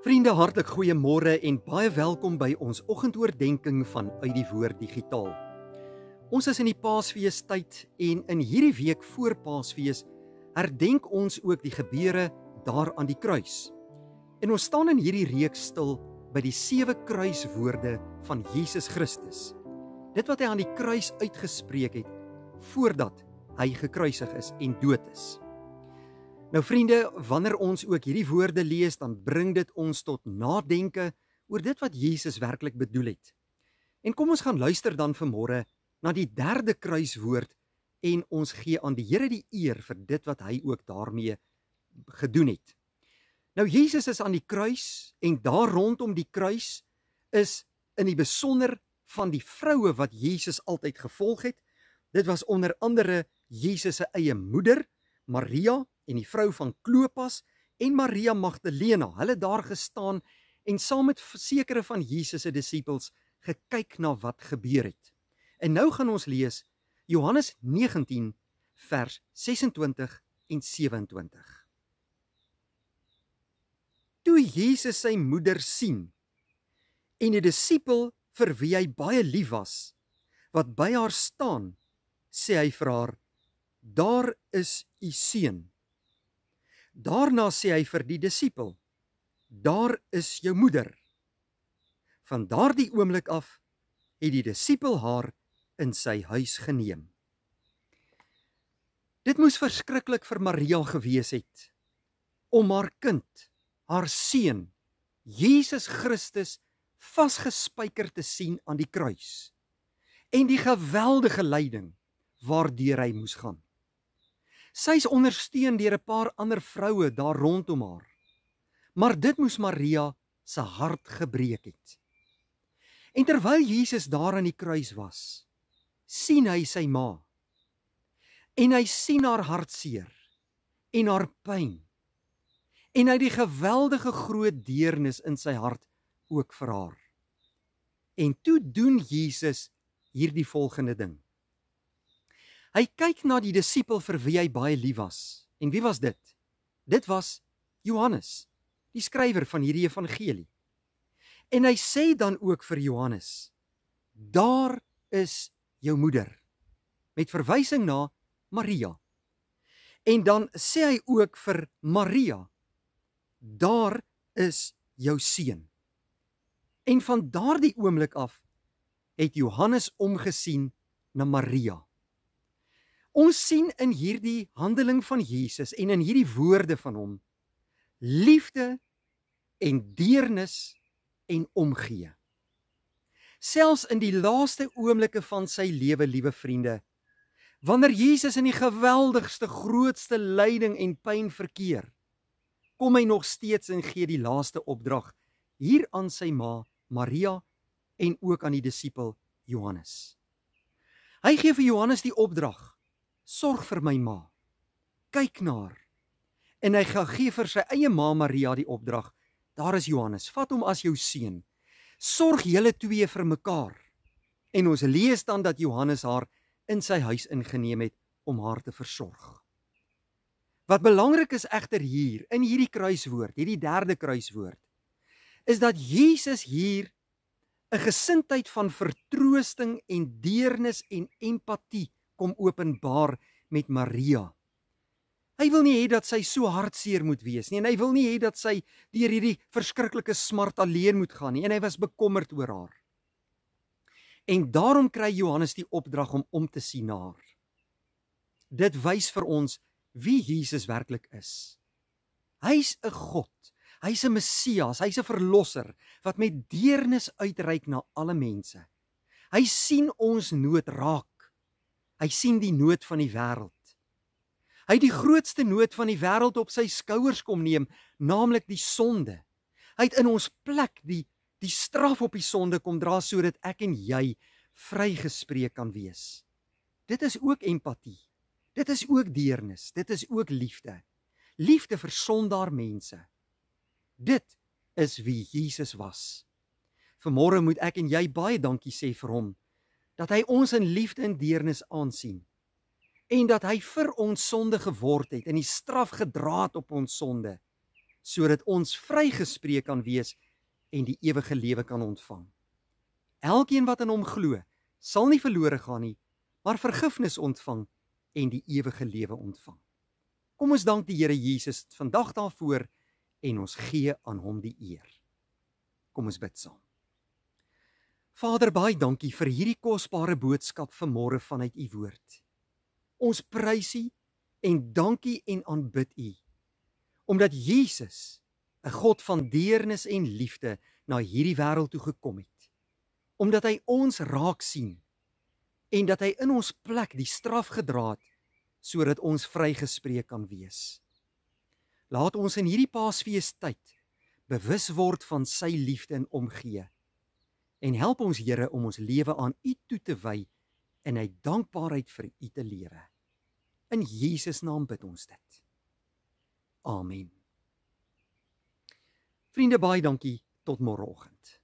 Vriende, hartlik goeiemôre en baie welkom by ons oggendoordenkings van Uit die Woord Digitaal. Ons is in die Paasfeestyd en in hierdie week voor Paasfees herdenk ons ook die gebeure daar aan die kruis. En ons staan in hierdie reeks stil by die 7 kruiswoorde van Jesus Christus. Dit wat hy aan die kruis uitgespreek het voordat hy gekruisig is en dood is. Nou vriende, wanneer ons ook hierdie woorde lees, dan bring dit ons tot nadenke oor dit wat Jesus werklik bedoel het. En kom ons gaan luister dan vanmôre na die 3de kruiswoord en ons gee aan die Here die eer vir dit wat hy ook daarmee gedoen het. Nou Jesus is aan die kruis en daar rondom die kruis is in die besonder van die vroue wat Jesus altyd gevolg het. Dit was onder andere Jesus se eie moeder, Maria, en die vrou van Klopas en Maria Magdalena, hulle daar gestaan en saam met sekere van Jesus se disippels gekyk na wat gebeur het. En nou gaan ons lees Johannes 19 vers 26 en 27. Toe Jesus sy moeder sien en die disipel vir wie hy baie lief was, wat by haar staan, sê hy vir haar, daar is u seun. Daarna sê hy vir die disipel, daar is jou moeder. Van daardie oomblik af het die disipel haar in sy huis geneem. Dit moes verskriklik vir Maria gewees het, om haar kind, haar seun, Jesus Christus, vasgespijker te sien aan die kruis, en die geweldige lyding waardeur hy moes gaan. Sy is ondersteun deur 'n paar ander vroue daar rondom haar. Maar dit moes Maria se hart gebreek het. En terwyl Jesus daar aan die kruis was, sien hy sy ma. En hy sien haar hartseer en haar pyn. En hy die geweldige groot deernis in sy hart ook vir haar. En toe doen Jesus hierdie volgende ding. Hy kyk na die disipel vir wie hy baie lief was. En wie was dit? Dit was Johannes, die skrywer van hierdie evangelie. En hy sê dan ook vir Johannes, daar is jou moeder, met verwysing na Maria. En dan sê hy ook vir Maria, daar is jou seun. En van daardie oomblik af het Johannes omgesien na Maria. Ons sien in hierdie handeling van Jesus en in hierdie woorde van hom liefde en deernis en omgee. Selfs in die laaste oomblikke van sy lewe, liewe vriende, wanneer Jesus in die geweldigste, grootste lyding en pyn verkeer, kom hy nog steeds en gee die laaste opdrag hier aan sy ma Maria en ook aan die disipel Johannes. Hy gee vir Johannes die opdrag, sorg vir my ma, kyk na haar. En hy gee vir sy eie ma Maria die opdrag, daar is Johannes, vat hom as jou seun, sorg julle twee vir mekaar. En ons lees dan dat Johannes haar in sy huis ingeneem het om haar te versorg. Wat belangrik is egter hier, in hierdie kruiswoord, hierdie 3de kruiswoord, is dat Jesus hier 'n gesindheid van vertroosting en deernis en empatie kom openbaar met Maria. Hy wil nie hê dat sy so hartseer moet wees nie, en hy wil nie hê dat sy deur hierdie verskriklike smart alleen moet gaan nie, en hy was bekommerd oor haar. En daarom kry Johannes die opdrag om te sien na haar. Dit wys vir ons wie Jesus werklik is. Hy's 'n God, hy's 'n Messias, hy's 'n verlosser, wat met deernis uitreik na alle mense. Hy sien ons nood raak. Hy sien die nood van die wêreld. Hy het die grootste nood van die wêreld op sy skouers kom neem, naamlik die sonde. Hy het in ons plek die straf op die sonde kom dra, sodat ek en jy vrygespreek kan wees. Dit is ook empatie. Dit is ook deernis. Dit is ook liefde. Liefde vir sondaar mense. Dit is wie Jesus was. Vanmôre moet ek en jy baie dankie sê vir hom, dat hy ons in liefde en deernis aansien, en dat hy vir ons sonde geword het, en die straf gedra het op ons sonde, sodat ons vrygespreek kan wees en die ewige lewe kan ontvang. Elkeen wat in hom glo, sal nie verlore gaan nie, maar vergifnis ontvang en die ewige lewe ontvang. Kom ons dank die Here Jesus vandag daarvoor en ons gee aan hom die eer. Kom ons bid saam. Vader, baie dankie vir hierdie kosbare boodskap vanmôre vanuit u woord. Ons prys u en dankie en aanbid u, omdat Jesus, 'n God van deernis en liefde, na hierdie wêreld toe gekom het. Omdat hy ons raak sien en dat hy in ons plek die straf gedra het, sodat ons vrygespreek kan wees. Laat ons in hierdie Paasfeestyd bewus word van sy liefde en omgee. En help ons, Here, om ons lewe aan u toe te wy en uit dankbaarheid vir u te lewe. In Jesus naam bid ons dit. Amen. Vriende, baie dankie, tot môreoggend.